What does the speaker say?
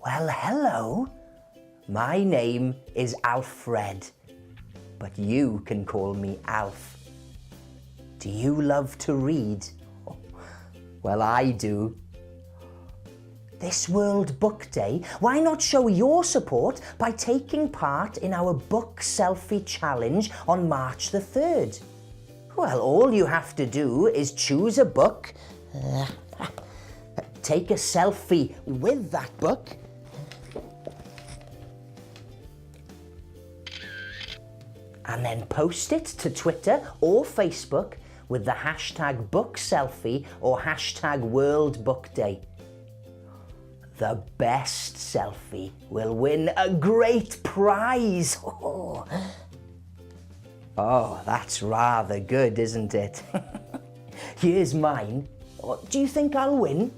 Well, hello. My name is Alfred, but you can call me Alf. Do you love to read? Well, I do. This World Book Day, why not show your support by taking part in our Book Selfie Challenge on March the 3rd? Well, all you have to do is choose a book, take a selfie with that book, and then post it to Twitter or Facebook with the hashtag BookSelfie or hashtag World Book Day. The best selfie will win a great prize. Oh, that's rather good, isn't it? Here's mine. Do you think I'll win?